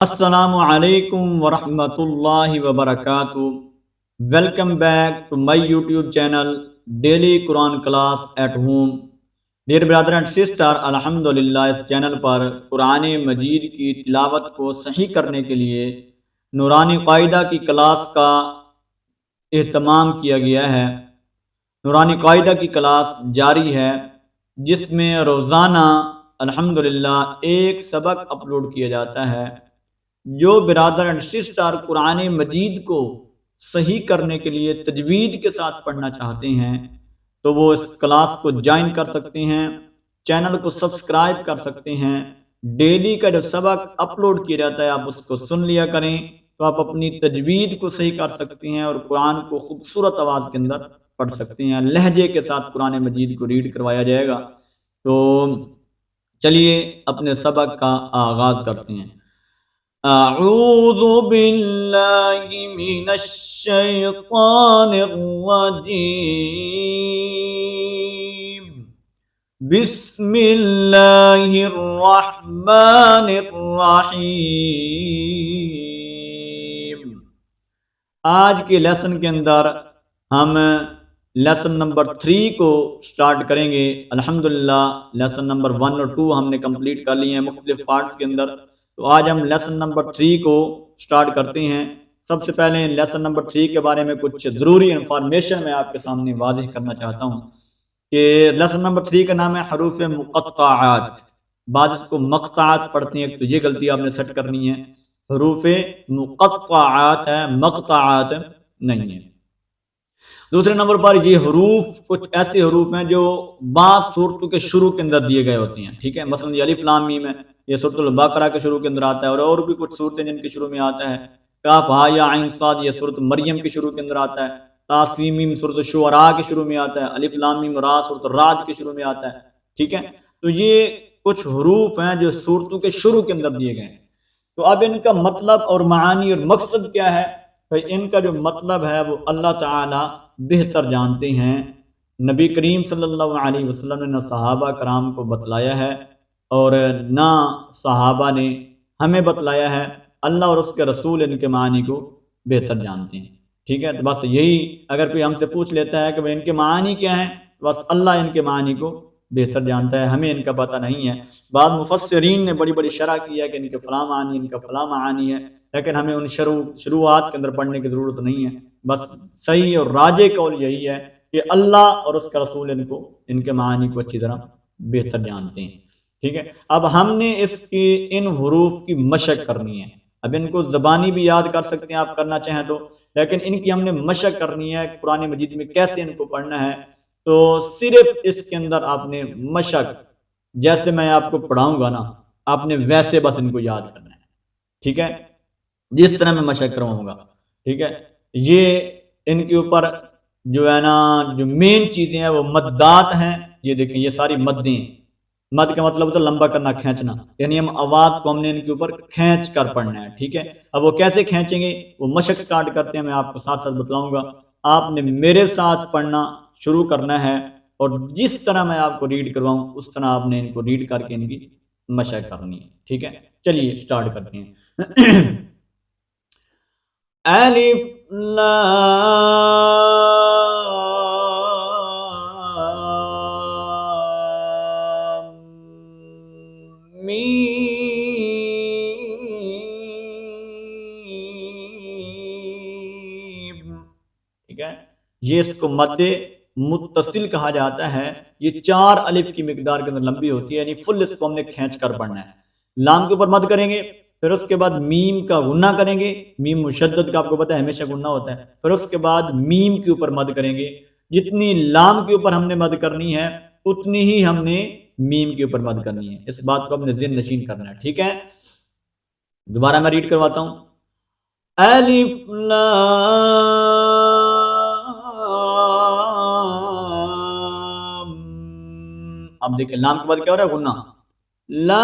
السلام علیکم ورحمۃ اللہ وبرکاتہ۔ Welcome back to my YouTube channel daily Quran class at home. Dear brother and sister, الحمدللہ اس چینل پر قرآن مجید کی تلاوت کو صحیح کرنے کے لیے نورانی قاعدہ کی کلاس کا اہتمام کیا گیا ہے۔ نورانی قاعدہ کی کلاس جاری ہے، جس میں روزانہ الحمدللہ ایک سبق اپلوڈ کیا جاتا ہے۔ جو برادر اینڈ سسٹر قرآن مجید کو صحیح کرنے کے لیے تجوید کے ساتھ پڑھنا چاہتے ہیں تو وہ اس کلاس کو جوائن کر سکتے ہیں، چینل کو سبسکرائب کر سکتے ہیں۔ ڈیلی کا جو سبق اپلوڈ کیا جاتا ہے آپ اس کو سن لیا کریں تو آپ اپنی تجوید کو صحیح کر سکتے ہیں اور قرآن کو خوبصورت آواز کے اندر پڑھ سکتے ہیں۔ لہجے کے ساتھ قرآن مجید کو ریڈ کروایا جائے گا۔ تو چلیے اپنے سبق کا آغاز کرتے ہیں۔ اعوذ باللہ من الشیطان الرجیم، بسم اللہ الرحمن الرحیم۔ آج کے لیسن کے اندر ہم لیسن نمبر 3 کو سٹارٹ کریں گے۔ الحمدللہ لیسن نمبر 1 اور 2 ہم نے کمپلیٹ کر لی ہیں مختلف پارٹس کے اندر۔ تو آج ہم لیسن نمبر 3 کو سٹارٹ کرتے ہیں۔ سب سے پہلے لیسن نمبر 3 کے بارے میں کچھ ضروری انفارمیشن میں آپ کے سامنے واضح کرنا چاہتا ہوں کہ لیسن نمبر 3 کا نام ہے حروف مقطعات۔ بعض اس کو مقطعات پڑھتے ہیں تو یہ غلطی آپ نے سیٹ کرنی ہے، حروف مقطعات ہے، مقطعات نہیں ہے۔ دوسرے نمبر پر یہ حروف کچھ ایسے حروف ہیں جو بعض صورتوں کے شروع کے اندر دیے گئے ہوتے ہیں، ٹھیک ہے۔ مثلا یہ الف لام میم ہے، یہ سورۃ البقرہ کے شروع کے اندر آتا ہے، اور بھی کچھ صورتیں جن کے شروع میں آتا ہے۔ کاف ہا یا عین صاد یہ سورۃ مریم کے شروع کے اندر آتا ہے۔ تا سین میم سورۃ الشعراء کے شروع میں آتا ہے۔ الف لام میم را سورۃ الرعد کے شروع میں آتا ہے، ٹھیک ہے۔ تو یہ کچھ حروف ہیں جو صورتوں کے شروع کے اندر دیے گئے ہیں۔ تو اب ان کا مطلب اور معانی اور مقصد کیا ہے؟ ان کا جو مطلب ہے وہ اللہ تعالی بہتر جانتے ہیں۔ نبی کریم صلی اللہ علیہ وسلم نے نہ صحابہ کرام کو بتلایا ہے اور نہ صحابہ نے ہمیں بتلایا ہے۔ اللہ اور اس کے رسول ان کے معنی کو بہتر جانتے ہیں، ٹھیک ہے۔ تو بس یہی اگر کوئی ہم سے پوچھ لیتا ہے کہ ان کے معنی کیا ہیں، بس اللہ ان کے معنی کو بہتر جانتا ہے، ہمیں ان کا پتہ نہیں ہے۔ بعض مفسرین نے بڑی بڑی شرح کی ہے کہ ان کے فلاں معنی، ان کا فلاں معنی ہے، لیکن ہمیں ان شروعات کے اندر پڑھنے کی ضرورت نہیں ہے۔ بس صحیح اور راجح قول یہی ہے کہ اللہ اور اس کا رسول ان کے معنی کو اچھی طرح بہتر جانتے ہیں، ٹھیک ہے۔ اب ہم نے ان حروف کی مشق کرنی ہے۔ اب ان کو زبانی بھی یاد کر سکتے ہیں آپ کرنا چاہیں تو، لیکن ان کی ہم نے مشق کرنی ہے قرآن مجید میں کیسے ان کو پڑھنا ہے۔ تو صرف اس کے اندر آپ نے مشق، جیسے میں آپ کو پڑھاؤں گا نا آپ نے ویسے بس ان کو یاد کرنا ہے، ٹھیک ہے، جس طرح میں مشق کرواؤں گا، ٹھیک ہے۔ یہ ان کے اوپر جو ہے نا جو مین چیزیں ہیں وہ مدات ہیں۔ یہ دیکھیں یہ ساری مدیں ہیں۔ مد کا مطلب ہوتا ہے لمبا کرنا، کھینچنا، یعنی ہم آواز کو ہم نے ان کے اوپر کھینچ کر پڑھنا ہے، ٹھیک ہے۔ اب وہ کیسے کھینچیں گے وہ مشق سٹارٹ کرتے ہیں، میں آپ کو ساتھ ساتھ بتلاؤں گا۔ آپ نے میرے ساتھ پڑھنا شروع کرنا ہے اور جس طرح میں آپ کو ریڈ کرواؤں اس طرح آپ نے ان کو ریڈ کر کے ان کی مشق کرنی ہے، ٹھیک ہے۔ چلیے سٹارٹ کرتے ہیں۔ الف لام ٹھیک ہے۔ یہ اس کو مد متصل کہا جاتا ہے۔ یہ 4 الف کی مقدار کے اندر لمبی ہوتی ہے، یعنی فل اس کو ہم نے کھینچ کر پڑھنا ہے۔ لام کے اوپر مد کریں گے، پھر اس کے بعد میم کا غنہ کریں گے۔ میم مشدد کا آپ کو پتہ ہے ہمیشہ غنہ ہوتا ہے۔ پھر اس کے بعد میم کے اوپر مد کریں گے۔ جتنی لام کے اوپر ہم نے مد کرنی ہے اتنی ہی ہم نے میم کے اوپر مد کرنی ہے۔ اس بات کو اپنے ذہن نشین کرنا ہے، ٹھیک ہے۔ دوبارہ میں ریڈ کرواتا ہوں۔ الف لام، اب دیکھیں لام کے بعد کیا ہو رہا ہے؟ غنہ۔ لام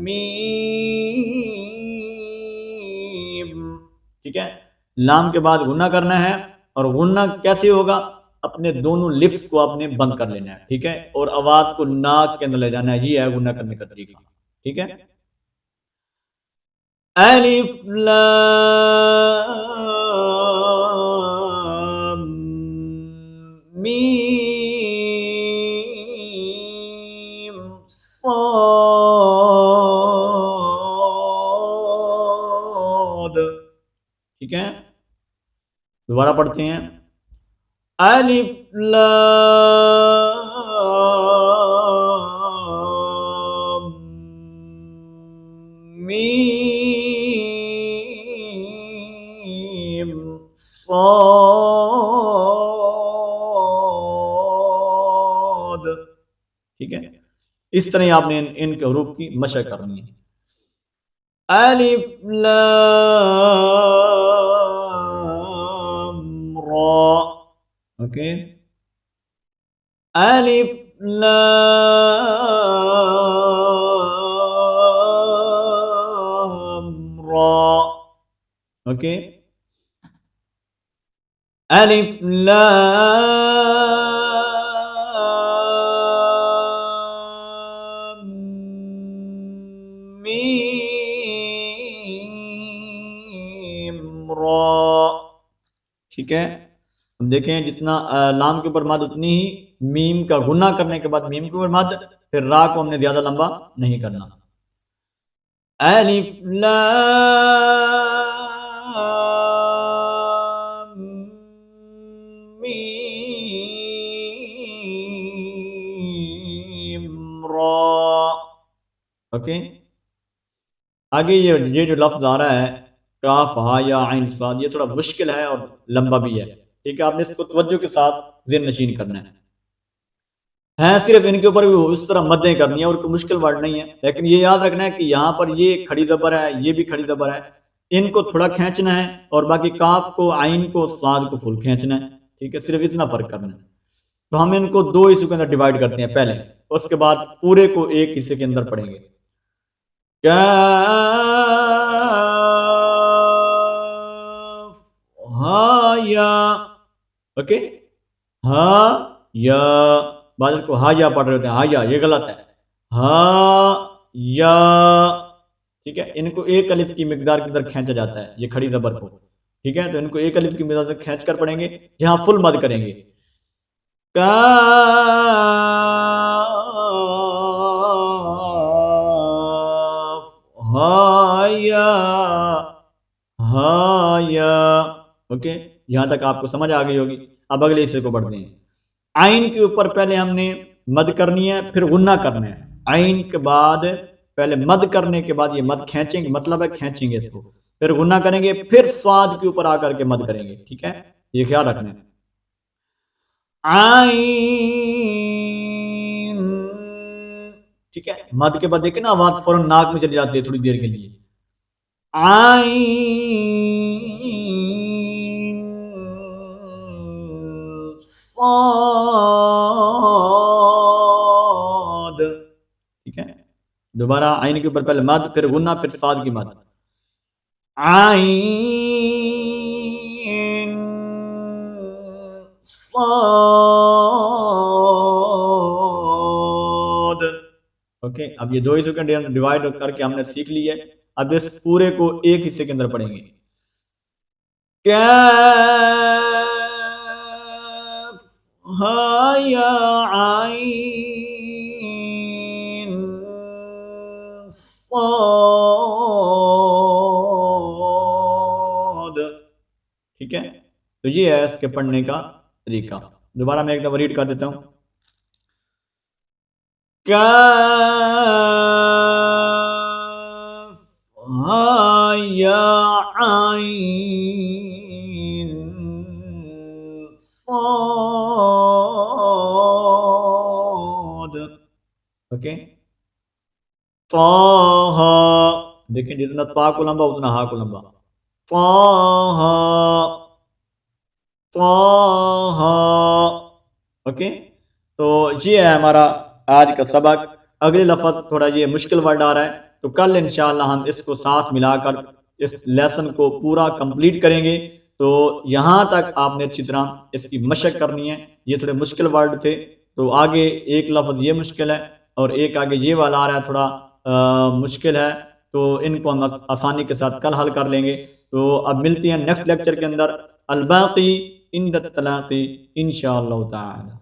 میم، ٹھیک ہے۔ لام کے بعد غنہ کرنا ہے، اور غنہ کیسے ہوگا؟ اپنے دونوں لپس کو آپ نے بند کر لینا ہے، ٹھیک ہے، اور آواز کو ناک کے اندر لے جانا ہے، یہ ہے غنہ کرنے کا طریقہ، ٹھیک ہے۔ الف لام میم صاد، ٹھیک ہے، دوبارہ پڑھتے ہیں، الف لام میم صاد، ٹھیک ہے، اس طرح آپ نے ان کے حروف کی مشق کرنی ہے۔ الف لام را، اوکے، الف لام را، اوکے، الف لام میم را، ٹھیک ہے۔ ہم دیکھیں جتنا لام کے اوپر مد اتنی ہی میم کا غنہ کرنے کے بعد میم کے اوپر مد، پھر را کو ہم نے زیادہ لمبا نہیں کرنا۔ الف لام میم را، اوکے، آگے یہ جو لفظ آ رہا ہے کاف ہا یا عین صاد، یہ تھوڑا مشکل ہے اور لمبا بھی ہے، ٹھیک ہے، آپ نے اس کو توجہ کے ساتھ ذہن نشین کرنا ہے۔ صرف ان کے اوپر بھی اس طرح مدیں کرنی ہے اور کوئی مشکل ورڈ نہیں ہے، لیکن یہ یاد رکھنا ہے کہ یہاں پر یہ کھڑی زبر ہے، یہ بھی کھڑی زبر ہے، ان کو تھوڑا کھینچنا ہے اور باقی کاف کو، عین کو، صاد کو فل کھینچنا ہے، ٹھیک ہے، صرف اتنا فرق کرنا ہے۔ تو ہم ان کو دو حصوں کے اندر ڈیوائیڈ کرتے ہیں پہلے، اس کے بعد پورے کو ایک حصے کے اندر پڑھیں گے۔ کاف ہا یا، اوکے، ہا یا، بعض کو ہا یا پڑھ رہے ہوتے ہیں، ہا یا، یہ غلط ہے، ہا یا، ٹھیک ہے، ان کو ایک الف کی مقدار کے اندر کھینچا جاتا ہے، یہ کھڑی زبر کو، ٹھیک ہے، تو ان کو ایک الف کی مقدار سے کھینچ کر پڑھیں گے، جہاں فل مد کریں گے، کاف ہا یا، ہا یا، اوکے، یہاں تک آپ کو سمجھ آ گئی ہوگی۔ اب اگلے حصے کو پڑھتے ہیں۔ عین کے اوپر پہلے ہم نے مد کرنی ہے، پھر غنہ کرنا ہے، عین کے بعد پہلے مد کرنے کے بعد یہ مد کھینچیں گے، مطلب ہے کھینچیں گے اس کو، پھر غنہ کریں گے، پھر صاد کے اوپر آ کر کے مد کریں گے، ٹھیک ہے، یہ خیال رکھنا ہے۔ عین، ٹھیک ہے، مد کے بعد دیکھیں نا آواز فوراً ناک میں چلی جاتی ہے تھوڑی دیر کے لیے، عین صاد، ٹھیک ہے، دوبارہ عین کے اوپر پہلے مد، پھر غنہ، پھر صاد کی مد، عین صاد، اوکے، اب یہ دو حصوں کے ڈیوائڈ کر کے ہم نے سیکھ لی ہے، اب اس پورے کو ایک حصے کے اندر پڑھیں گے۔ کاف ہا یا عین صاد، ٹھیک ہے، تو یہ ہے اس کے پڑھنے کا طریقہ۔ دوبارہ میں ایک دفعہ ریڈ کر دیتا ہوں۔ کاف ہا یا عین صاد، اوکے، طہ، دیکھیں جتنا تا کو لمبا اتنا ہا کو لمبا، طہ، طہ، اوکے، تو یہ ہے ہمارا آج کا سبق۔ اگلے لفظ تھوڑا یہ مشکل ورڈ آ رہا ہے، تو کل انشاءاللہ ہم اس کو ساتھ ملا کر اس لیسن کو پورا کمپلیٹ کریں گے۔ تو یہاں تک آپ نے اچھی طرح اس کی مشق کرنی ہے۔ یہ تھوڑے مشکل ورڈ تھے، تو آگے ایک لفظ یہ مشکل ہے اور ایک آگے یہ والا آ رہا ہے تھوڑا مشکل ہے، تو ان کو ہم آسانی کے ساتھ کل حل کر لیں گے۔ تو اب ملتی ہیں نیکسٹ لیکچر کے اندر، الباقی عند التلاقی انشاءاللہ تعالی۔